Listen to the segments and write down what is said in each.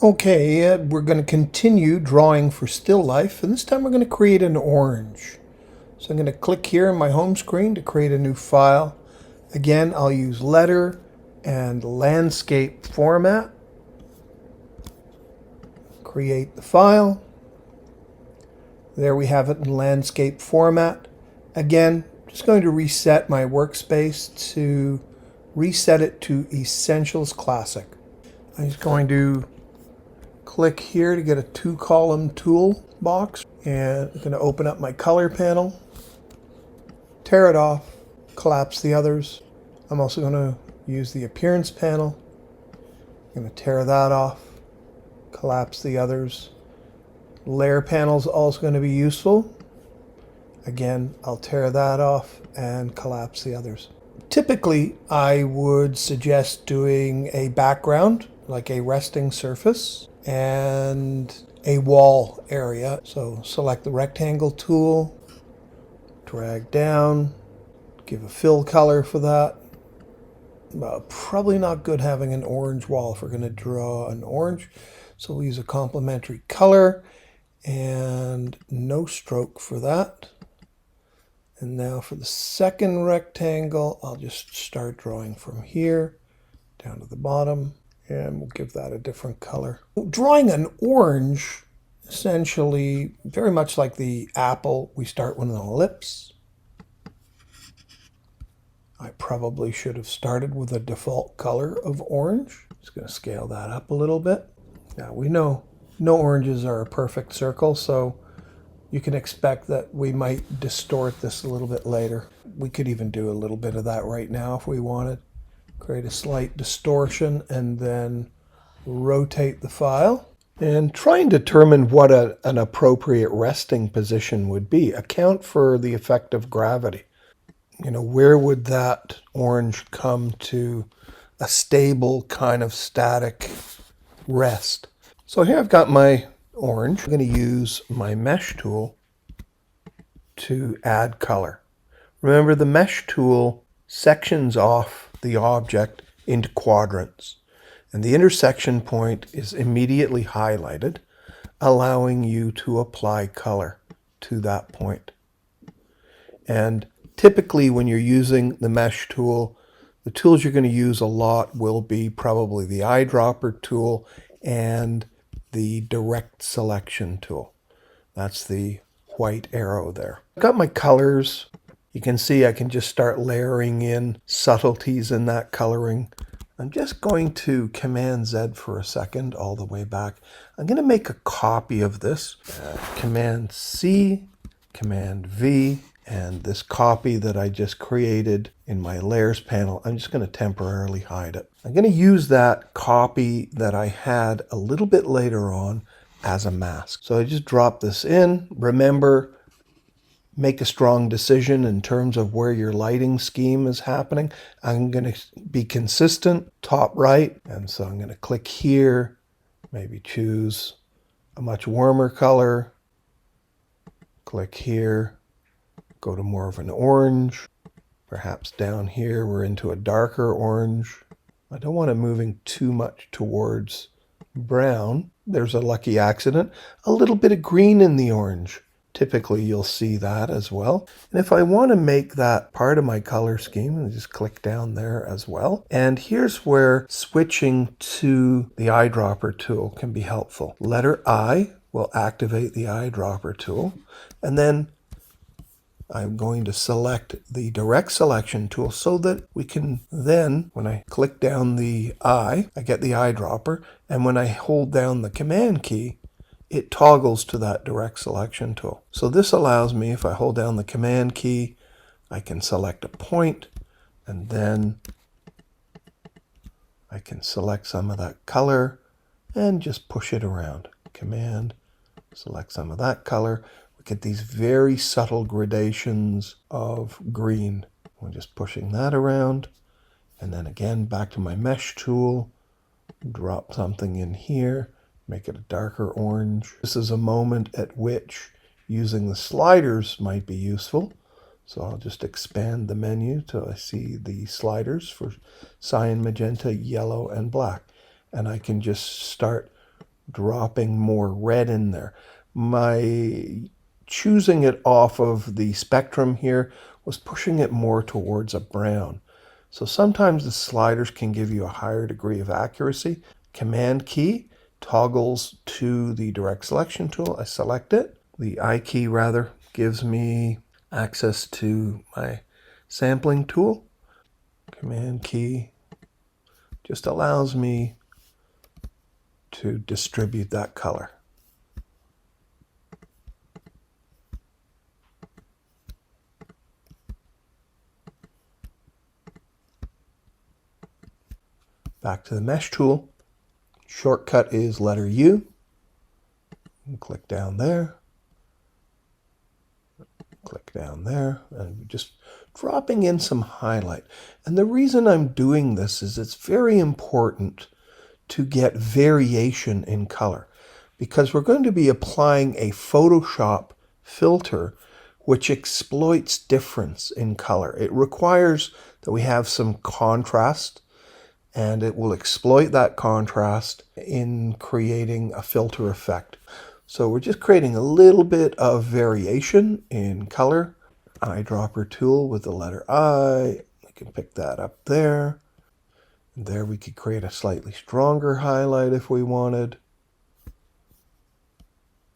Okay, we're going to continue drawing for still life, and this time we're going to create an orange. So I'm going to click here on my home screen to create a new file. Again, I'll use letter and landscape format. Create the file. There we have it in landscape format. Again, just going to reset my workspace to reset it to Essentials Classic. I'm just going to click here to get a 2-column toolbox, and I'm going to open up my color panel, tear it off, collapse the others. I'm also going to use the appearance panel. I'm going to tear that off, collapse the others. Layer panel is also going to be useful. Again, I'll tear that off and collapse the others. Typically, I would suggest doing a background, like a resting surface, and a wall area. So select the rectangle tool, drag down, give a fill color for that. Probably not good having an orange wall if we're going to draw an orange. So we'll use a complementary color and no stroke for that. And now for the second rectangle, I'll just start drawing from here down to the bottom, and we'll give that a different color. Drawing an orange, essentially very much like the apple, we start with an ellipse. I probably should have started with a default color of orange. Just going to scale that up a little bit. Now we know no oranges are a perfect circle, so you can expect that we might distort this a little bit later. We could even do a little bit of that right now if we wanted. Create a slight distortion and then rotate the file. And try and determine what an appropriate resting position would be. Account for the effect of gravity. Where would that orange come to a stable kind of static rest? So here I've got my orange. I'm going to use my mesh tool to add color. Remember, the mesh tool sections off the object into quadrants, and the intersection point is immediately highlighted, allowing you to apply color to that point. And typically when you're using the mesh tool, the tools you're going to use a lot will be probably the eyedropper tool and the direct selection tool. That's the white arrow there. I've got my colors. You can see I can just start layering in subtleties in that coloring. I'm just going to Command Z for a second, all the way back. I'm going to make a copy of this. Command C, Command V, and this copy that I just created in my layers panel, I'm just going to temporarily hide it. I'm going to use that copy that I had a little bit later on as a mask. So I just drop this in. Remember, make a strong decision in terms of where your lighting scheme is happening. I'm going to be consistent, top right, and so I'm going to click here, maybe choose a much warmer color, click here, go to more of an orange, perhaps down here we're into a darker orange. I don't want it moving too much towards brown. There's a lucky accident, a little bit of green in the orange. Typically you'll see that as well. And if I want to make that part of my color scheme, I just click down there as well. And here's where switching to the eyedropper tool can be helpful. Letter I will activate the eyedropper tool, and then I'm going to select the direct selection tool so that we can then, when I click down the I get the eyedropper, and when I hold down the Command key, it toggles to that direct selection tool. So this allows me, if I hold down the Command key, I can select a point, and then I can select some of that color and just push it around. Command, select some of that color. We get these very subtle gradations of green. I'm just pushing that around, and then again back to my mesh tool, drop something in here, make it a darker orange. This is a moment at which using the sliders might be useful. So I'll just expand the menu till I see the sliders for cyan, magenta, yellow, and black. And I can just start dropping more red in there. My choosing it off of the spectrum here was pushing it more towards a brown. So sometimes the sliders can give you a higher degree of accuracy. Command key toggles to the direct selection tool. I select it. The I key rather gives me access to my sampling tool. Command key just allows me to distribute that color. Back to the mesh tool. Shortcut is letter U. And click down there. Click down there. And just dropping in some highlight. And the reason I'm doing this is it's very important to get variation in color, because we're going to be applying a Photoshop filter which exploits difference in color. It requires that we have some contrast, and it will exploit that contrast in creating a filter effect. So we're just creating a little bit of variation in color. Eyedropper tool with the letter I. We can pick that up there. And there we could create a slightly stronger highlight if we wanted.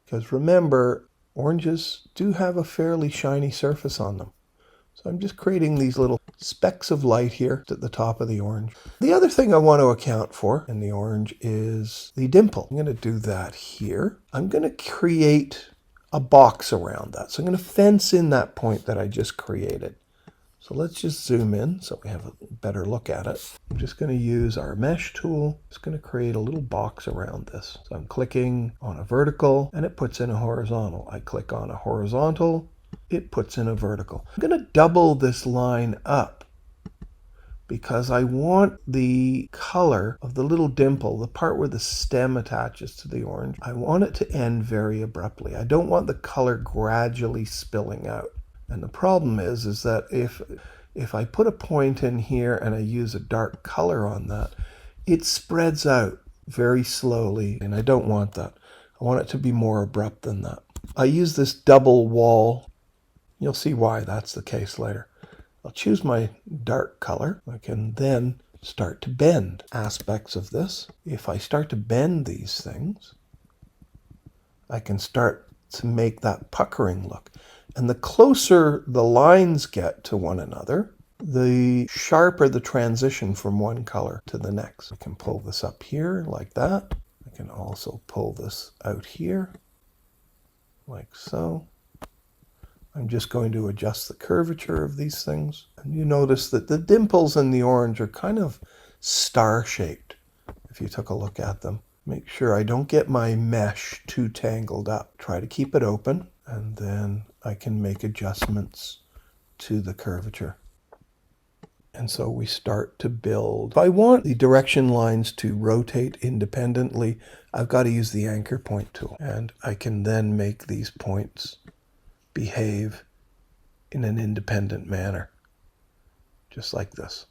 Because remember, oranges do have a fairly shiny surface on them. So I'm just creating these little specks of light here at the top of the orange. The other thing I want to account for in the orange is the dimple. I'm going to do that here. I'm going to create a box around that. So I'm going to fence in that point that I just created. So let's just zoom in so we have a better look at it. I'm just going to use our mesh tool. It's going to create a little box around this. So I'm clicking on a vertical and it puts in a horizontal. I click on a horizontal, it puts in a vertical. I'm going to double this line up because I want the color of the little dimple, the part where the stem attaches to the orange, I want it to end very abruptly. I don't want the color gradually spilling out. And the problem is that if I put a point in here and I use a dark color on that, it spreads out very slowly, and I don't want that. I want it to be more abrupt than that. I use this double wall. You'll see why that's the case later. I'll choose my dark color. I can then start to bend aspects of this. If I start to bend these things, I can start to make that puckering look. And the closer the lines get to one another, the sharper the transition from one color to the next. I can pull this up here like that. I can also pull this out here like so. I'm just going to adjust the curvature of these things. And you notice that the dimples in the orange are kind of star-shaped if you took a look at them. Make sure I don't get my mesh too tangled up. Try to keep it open, and then I can make adjustments to the curvature. And so we start to build. If I want the direction lines to rotate independently, I've got to use the anchor point tool. And I can then make these points behave in an independent manner, just like this.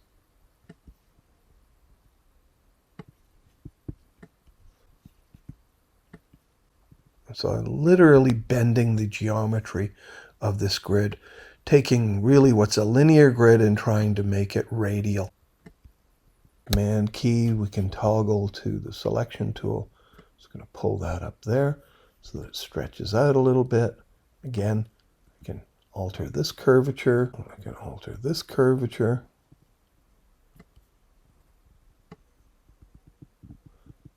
So I'm literally bending the geometry of this grid, taking really what's a linear grid and trying to make it radial. Command key, we can toggle to the selection tool. Just going to pull that up there so that it stretches out a little bit. Again, I can alter this curvature. I can alter this curvature.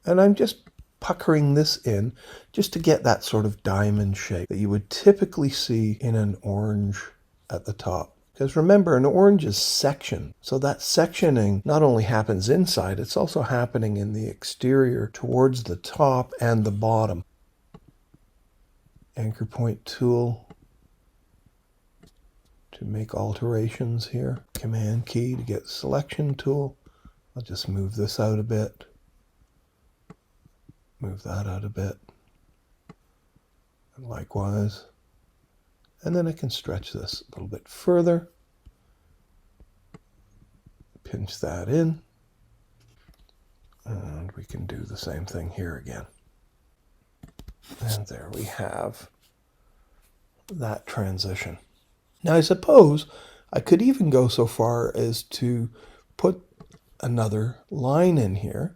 And I'm just puckering this in just to get that sort of diamond shape that you would typically see in an orange at the top. Because remember, an orange is sectioned. So that sectioning not only happens inside, it's also happening in the exterior towards the top and the bottom. Anchor point tool to make alterations here. Command key to get selection tool. I'll just move this out a bit. Move that out a bit. And likewise. And then I can stretch this a little bit further. Pinch that in. And we can do the same thing here again. And there we have that transition. Now I suppose I could even go so far as to put another line in here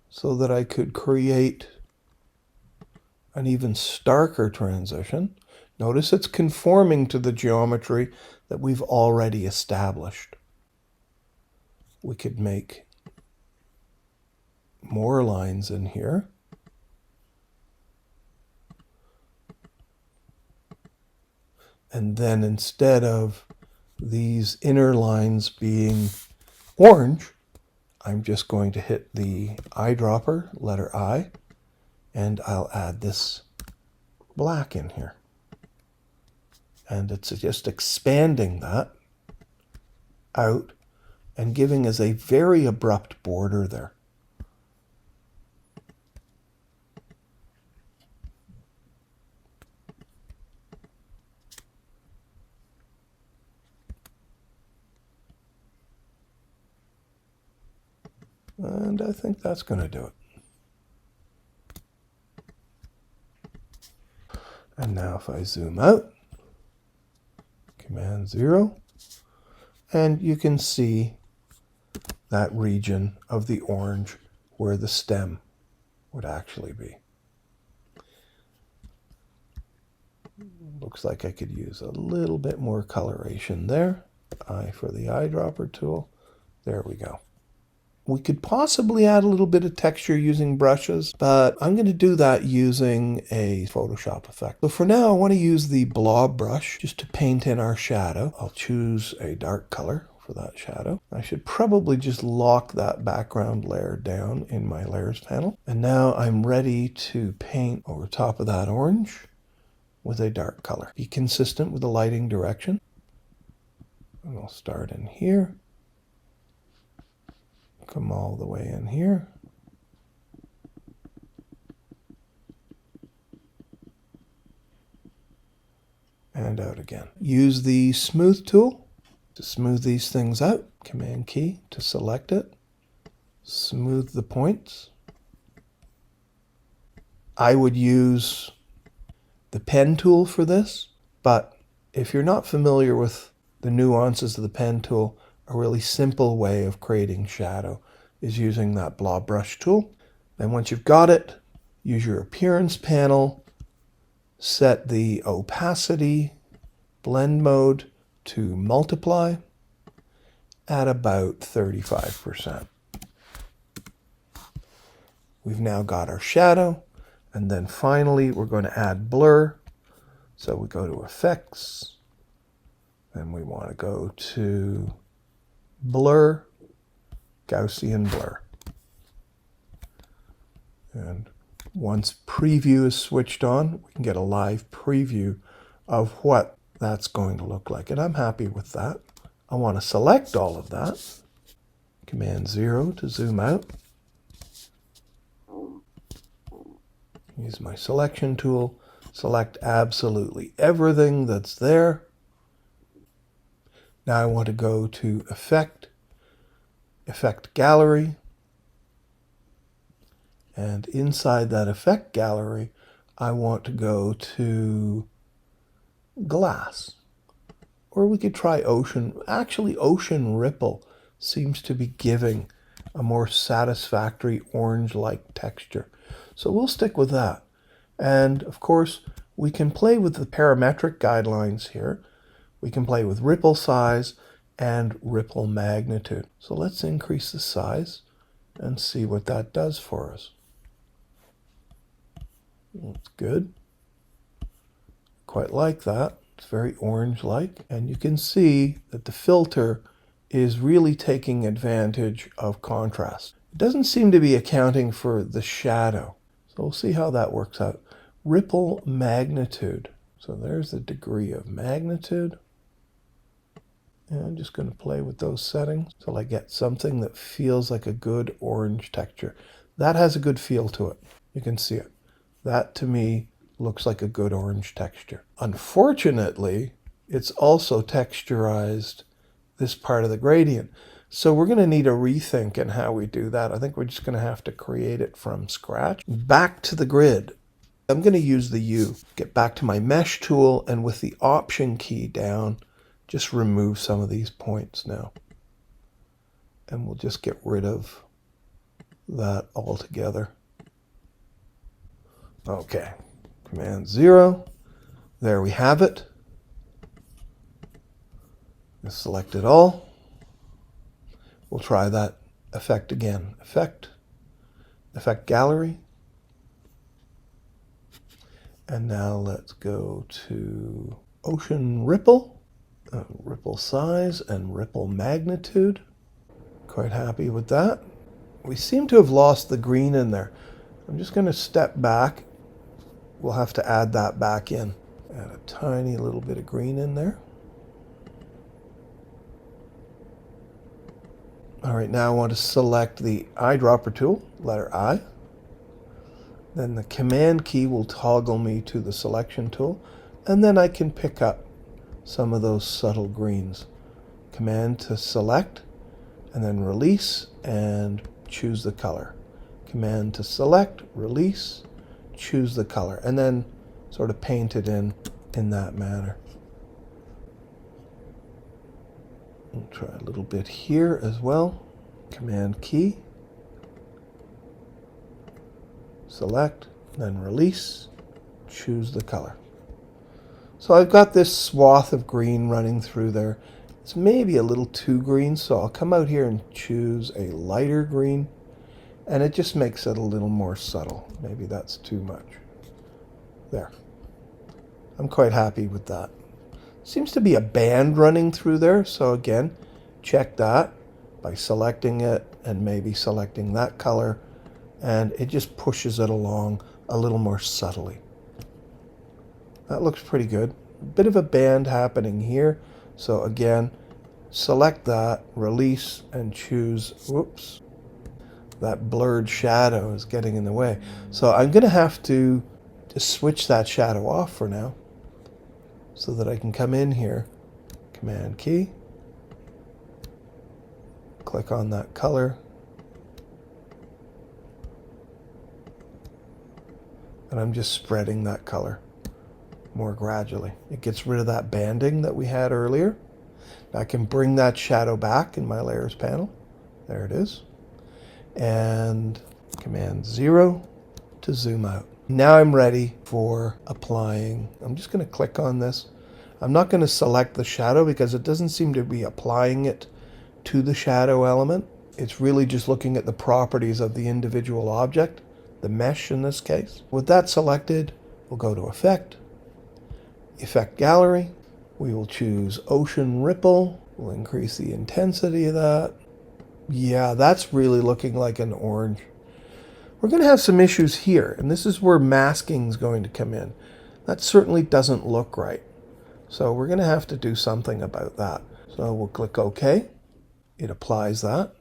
so that I could create an even starker transition. Notice it's conforming to the geometry that we've already established. We could make more lines in here. And then instead of these inner lines being orange, I'm just going to hit the eyedropper, letter I, and I'll add this black in here. And it's just expanding that out and giving us a very abrupt border there. And I think that's going to do it. And now if I zoom out, Command 0, and you can see that region of the orange where the stem would actually be. Looks like I could use a little bit more coloration there. I for the eyedropper tool. There we go. We could possibly add a little bit of texture using brushes, but I'm going to do that using a Photoshop effect. So for now, I want to use the blob brush just to paint in our shadow. I'll choose a dark color for that shadow. I should probably just lock that background layer down in my layers panel. And now I'm ready to paint over top of that orange with a dark color. Be consistent with the lighting direction. And I'll start in here. Come all the way in here. And out again. Use the smooth tool to smooth these things out. Command key to select it. Smooth the points. I would use the pen tool for this, but if you're not familiar with the nuances of the pen tool, a really simple way of creating shadow is using that blob brush tool. Then once you've got it, use your appearance panel, set the opacity, blend mode to multiply at about 35%. We've now got our shadow, and then finally we're going to add blur. So we go to Effects, and we want to go to Blur, Gaussian Blur. And once preview is switched on, we can get a live preview of what that's going to look like. And I'm happy with that. I want to select all of that. Command 0 to zoom out. Use my selection tool. Select absolutely everything that's there. Now I want to go to Effect, Effect Gallery, and inside that Effect Gallery, I want to go to Glass. Or we could try Ocean. Actually, Ocean Ripple seems to be giving a more satisfactory orange-like texture. So we'll stick with that. And of course, we can play with the parametric guidelines here. We can play with ripple size and ripple magnitude. So let's increase the size and see what that does for us. That's good. Quite like that. It's very orange-like. And you can see that the filter is really taking advantage of contrast. It doesn't seem to be accounting for the shadow. So we'll see how that works out. Ripple magnitude. So there's the degree of magnitude. And I'm just going to play with those settings till I get something that feels like a good orange texture. That has a good feel to it. You can see it. That to me looks like a good orange texture. Unfortunately, it's also texturized this part of the gradient. So we're going to need a rethink in how we do that. I think we're just going to have to create it from scratch. Back to the grid. I'm going to use the U. Get back to my mesh tool, and with the option key down, just remove some of these points now. And we'll just get rid of that altogether. Okay, Command 0. There we have it. Just select it all. We'll try that effect again. Effect Gallery. And now let's go to Ocean Ripple, Ripple Size, and Ripple Magnitude. Quite happy with that. We seem to have lost the green in there. I'm just going to step back. We'll have to add that back in. Add a tiny little bit of green in there. All right, now I want to select the eyedropper tool, letter I. Then the Command key will toggle me to the selection tool, and then I can pick up some of those subtle greens. Command to select, and then release, and choose the color. Command to select, release, choose the color, and then sort of paint it in that manner. We'll try a little bit here as well. Command key, select, then release, choose the color. So I've got this swath of green running through there. It's maybe a little too green, so I'll come out here and choose a lighter green, and it just makes it a little more subtle. Maybe that's too much. There. I'm quite happy with that. Seems to be a band running through there, so again, check that by selecting it and maybe selecting that color, and it just pushes it along a little more subtly. That looks pretty good. A bit of a band happening here, so again, select that, release, and choose, whoops, that blurred shadow is getting in the way. So I'm going to have to just switch that shadow off for now, so that I can come in here, Command key, click on that color, and I'm just spreading that color more gradually. It gets rid of that banding that we had earlier. I can bring that shadow back in my layers panel. There it is. And Command 0 to zoom out. Now I'm ready for applying. I'm just going to click on this. I'm not going to select the shadow because it doesn't seem to be applying it to the shadow element. It's really just looking at the properties of the individual object, the mesh in this case. With that selected, we'll go to Effect, Effect Gallery. We will choose Ocean Ripple. We'll increase the intensity of that. Yeah, that's really looking like an orange. We're going to have some issues here, and this is where masking is going to come in. That certainly doesn't look right. So we're going to have to do something about that. So we'll click OK. It applies that.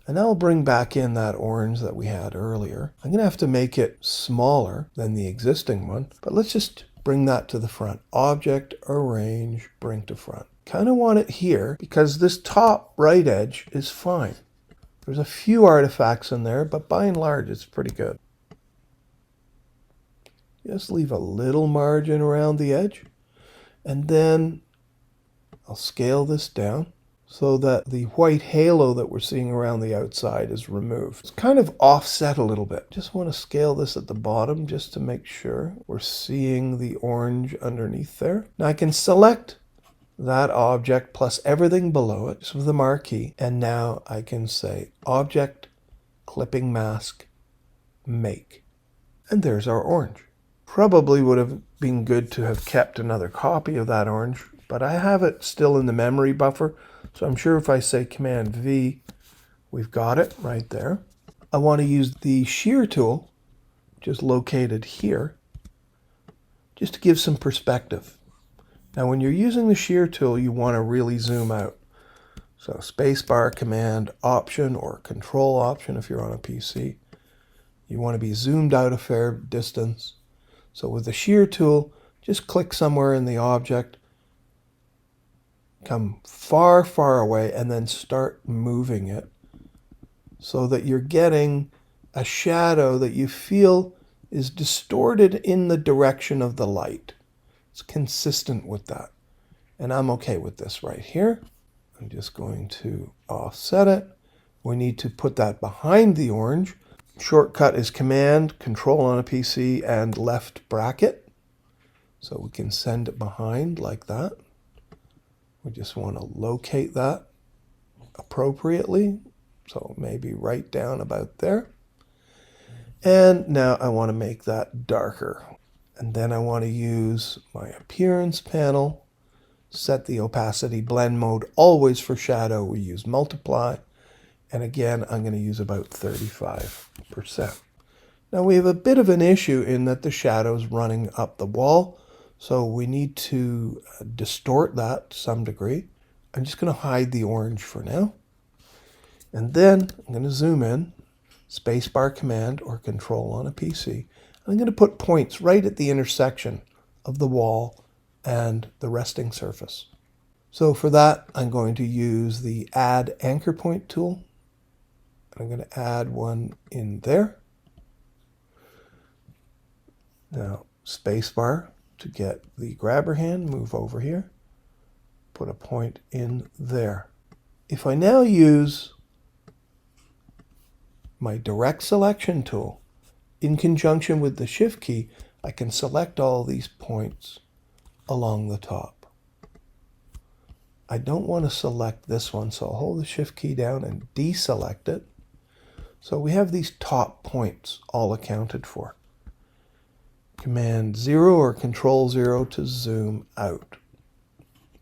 And now I'll bring back in that orange that we had earlier. I'm going to have to make it smaller than the existing one, but let's just bring that to the front. Object, Arrange, Bring to Front. Kind of want it here because this top right edge is fine. There's a few artifacts in there, but by and large, it's pretty good. Just leave a little margin around the edge. And then I'll scale this down so that the white halo that we're seeing around the outside is removed. It's kind of offset a little bit. Just want to scale this at the bottom just to make sure we're seeing the orange underneath there. Now I can select that object plus everything below it, just with the marquee, and now I can say Object, Clipping Mask, Make. And there's our orange. Probably would have been good to have kept another copy of that orange, but I have it still in the memory buffer, so I'm sure if I say Command V, we've got it right there. I want to use the shear tool, which is located here, just to give some perspective. Now when you're using the shear tool, you want to really zoom out. So spacebar, Command, Option, or Control Option if you're on a PC. You want to be zoomed out a fair distance. So with the shear tool, just click somewhere in the object come far, far away and then start moving it so that you're getting a shadow that you feel is distorted in the direction of the light. It's consistent with that. And I'm okay with this right here. I'm just going to offset it. We need to put that behind the orange. Shortcut is Command, Control on a PC, and left bracket. So we can send it behind like that. We just want to locate that appropriately. So maybe right down about there. And now I want to make that darker. And then I want to use my appearance panel, set the opacity blend mode always for shadow. We use multiply. And again, I'm going to use about 35%. Now we have a bit of an issue in that the shadow's running up the wall. So we need to distort that to some degree. I'm just going to hide the orange for now. And then I'm going to zoom in, spacebar command or control on a PC. I'm going to put points right at the intersection of the wall and the resting surface. So for that, I'm going to use the add anchor point tool. I'm going to add one in there. Now, spacebar to get the grabber hand, move over here, put a point in there. If I now use my direct selection tool, in conjunction with the shift key, I can select all these points along the top. I don't want to select this one, so I'll hold the shift key down and deselect it. So we have these top points all accounted for. Command 0 or Control 0 to zoom out.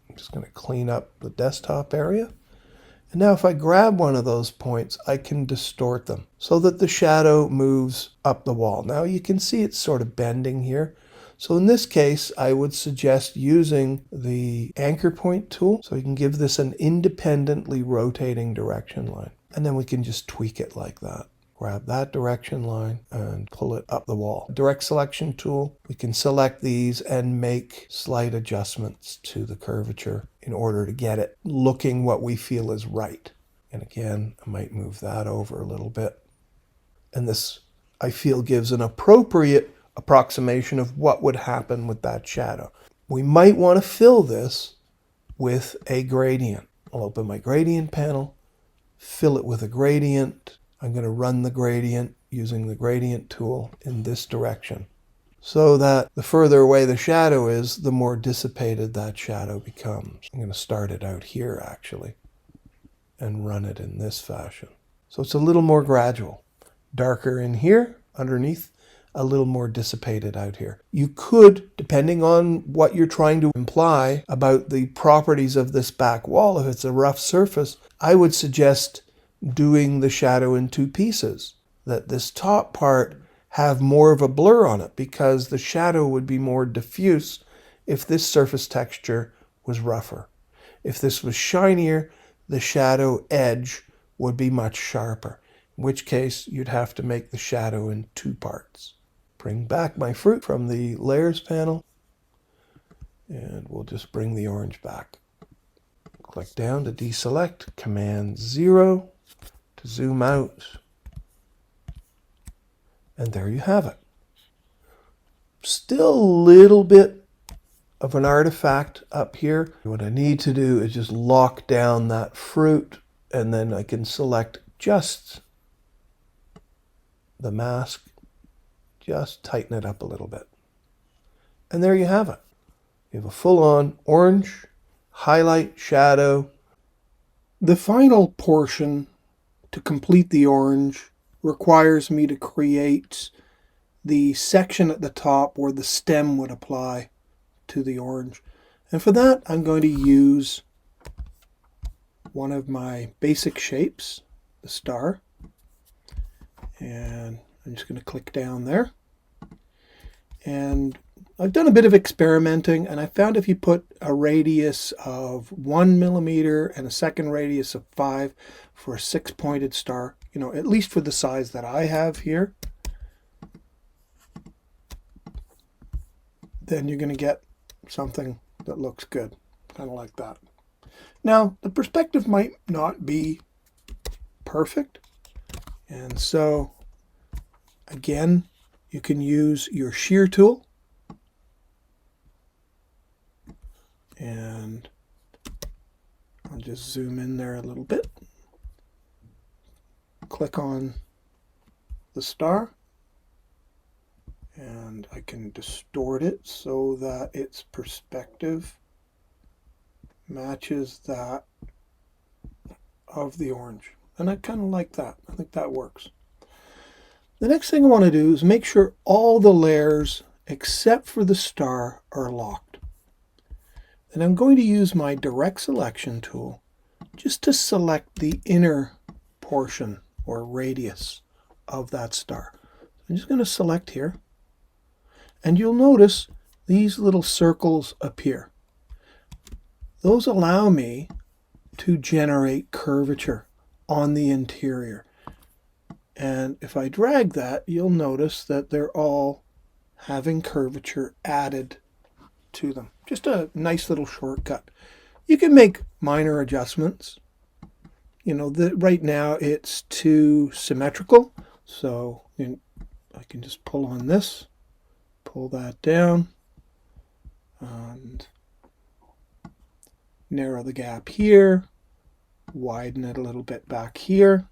I'm just going to clean up the desktop area. And now if I grab one of those points, I can distort them so that the shadow moves up the wall. Now you can see it's sort of bending here. So in this case, I would suggest using the anchor point tool so you can give this an independently rotating direction line. And then we can just tweak it like that. Grab that direction line and pull it up the wall. Direct selection tool, we can select these and make slight adjustments to the curvature in order to get it looking what we feel is right. And again, I might move that over a little bit. And this, I feel, gives an appropriate approximation of what would happen with that shadow. We might want to fill this with a gradient. I'll open my gradient panel, fill it with a gradient. I'm going to run the gradient using the gradient tool in this direction so that the further away the shadow is, the more dissipated that shadow becomes. I'm going to start it out here actually and run it in this fashion. So it's a little more gradual. Darker in here underneath, a little more dissipated out here. You could, depending on what you're trying to imply about the properties of this back wall, if it's a rough surface, I would suggest doing the shadow in two pieces. That this top part have more of a blur on it because the shadow would be more diffuse if this surface texture was rougher. If this was shinier, the shadow edge would be much sharper, in which case you'd have to make the shadow in two parts. Bring back my fruit from the layers panel and we'll just bring the orange back. Click down to deselect, Command 0 to zoom out, and there you have it. Still a little bit of an artifact up here. What I need to do is just lock down that fruit, and then I can select just the mask, just tighten it up a little bit. And there you have it. You have a full-on orange, highlight, shadow. The final portion to complete the orange requires me to create the section at the top where the stem would apply to the orange. And for that, I'm going to use one of my basic shapes, the star. And I'm just going to click down there. And I've done a bit of experimenting, and I found if you put a radius of 1 millimeter and a second radius of 5 for a 6-pointed star, you know, at least for the size that I have here, then you're going to get something that looks good, kind of like that. Now, the perspective might not be perfect, and so again, you can use your shear tool, and I'll just zoom in there a little bit. Click on the star, and I can distort it so that its perspective matches that of the orange. And I kind of like that. I think that works. The next thing I want to do is make sure all the layers except for the star are locked. And I'm going to use my direct selection tool just to select the inner portion or radius of that star. I'm just going to select here, and you'll notice these little circles appear. Those allow me to generate curvature on the interior. And if I drag that, you'll notice that they're all having curvature added to them. Just a nice little shortcut. You can make minor adjustments. You know, right now it's too symmetrical, so I can just pull on this, pull that down, and narrow the gap here, widen it a little bit back here,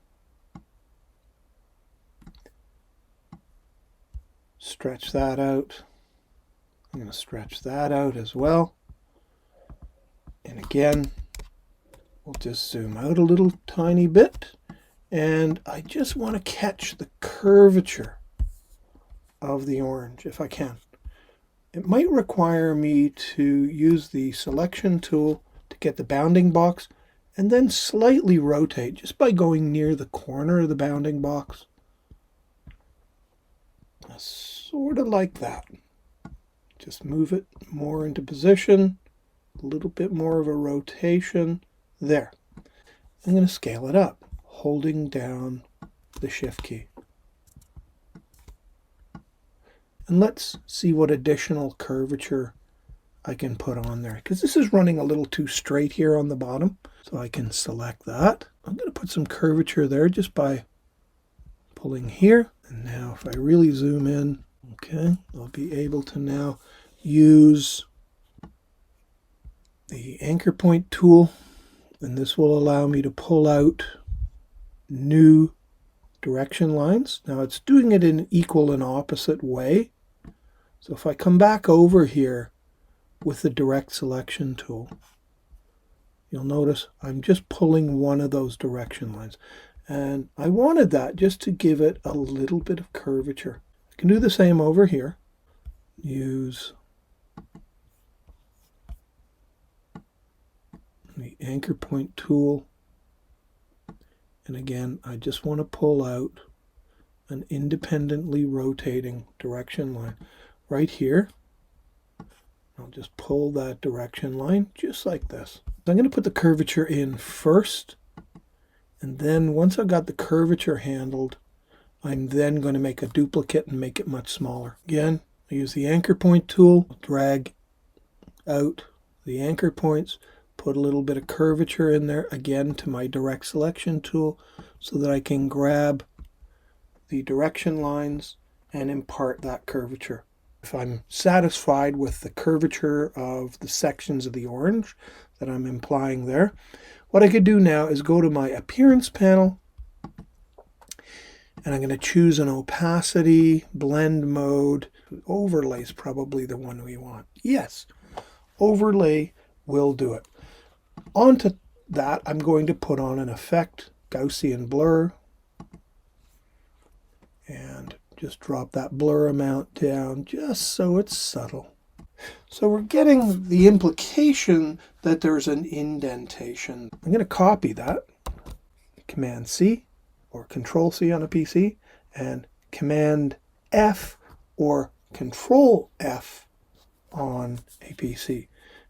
stretch that out. I'm going to stretch that out as well. And again, we'll just zoom out a little tiny bit. And I just want to catch the curvature of the orange if I can. It might require me to use the selection tool to get the bounding box and then slightly rotate just by going near the corner of the bounding box. Sort of like that. Just move it more into position, a little bit more of a rotation. There. I'm going to scale it up, holding down the Shift key. And let's see what additional curvature I can put on there, because this is running a little too straight here on the bottom. So I can select that. I'm going to put some curvature there just by pulling here. And now if I really zoom in, okay, I'll be able to now use the anchor point tool, and this will allow me to pull out new direction lines. Now it's doing it in equal and opposite way. So if I come back over here with the direct selection tool, you'll notice I'm just pulling one of those direction lines. And I wanted that just to give it a little bit of curvature. I can do the same over here. Use the anchor point tool. And again, I just want to pull out an independently rotating direction line right here. I'll just pull that direction line just like this. I'm going to put the curvature in first, and then once I've got the curvature handled, I'm then going to make a duplicate and make it much smaller. Again, I use the anchor point tool, drag out the anchor points, put a little bit of curvature in there, again to my direct selection tool, so that I can grab the direction lines and impart that curvature. If I'm satisfied with the curvature of the sections of the orange that I'm implying there, what I could do now is go to my appearance panel, and I'm going to choose an opacity, blend mode. Overlay is probably the one we want. Yes, overlay will do it. Onto that, I'm going to put on an effect, Gaussian blur, and just drop that blur amount down just so it's subtle. So we're getting the implication that there's an indentation. I'm going to copy that, Command C or Control C on a PC, and Command F or Control F on a PC.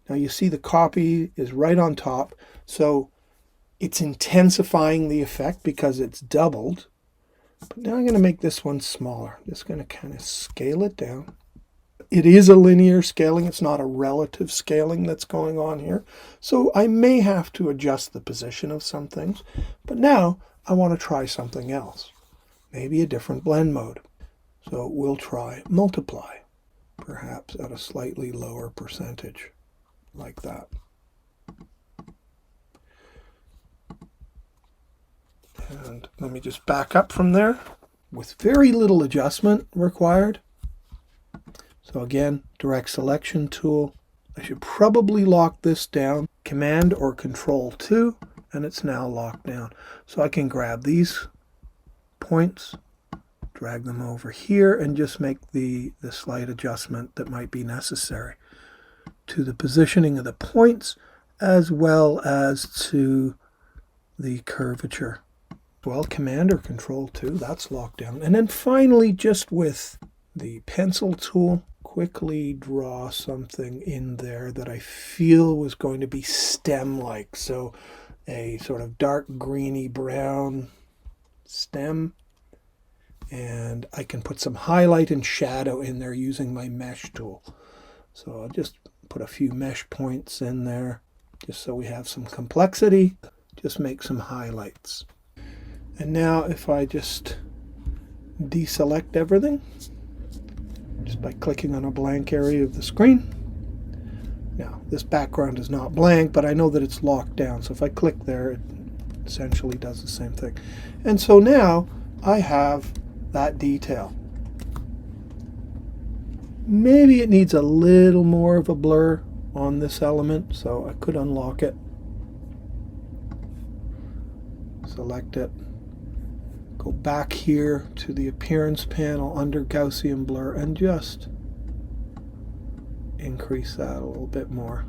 Now you see the copy is right on top, so it's intensifying the effect because it's doubled. But now I'm going to make this one smaller. Just going to kind of scale it down. It is a linear scaling. It's not a relative scaling that's going on here. So I may have to adjust the position of some things. But now I want to try something else. Maybe a different blend mode. So we'll try multiply, perhaps at a slightly lower percentage, like that. And let me just back up from there with very little adjustment required. So again, direct selection tool. I should probably lock this down. Command or Control 2, and it's now locked down. So I can grab these points, drag them over here, and just make the slight adjustment that might be necessary to the positioning of the points as well as to the curvature. Well, Command or Control 2, that's locked down. And then finally, just with the pencil tool, quickly draw something in there that I feel was going to be stem-like. So a sort of dark greeny brown stem. And I can put some highlight and shadow in there using my mesh tool. So I'll just put a few mesh points in there just so we have some complexity. Just make some highlights. And now if I just deselect everything, just by clicking on a blank area of the screen. Now, this background is not blank, but I know that it's locked down. So if I click there, it essentially does the same thing. And so now I have that detail. Maybe it needs a little more of a blur on this element, so I could unlock it. Select it. Go back here to the Appearance panel under Gaussian Blur and just increase that a little bit more.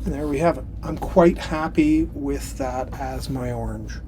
And there we have it. I'm quite happy with that as my orange.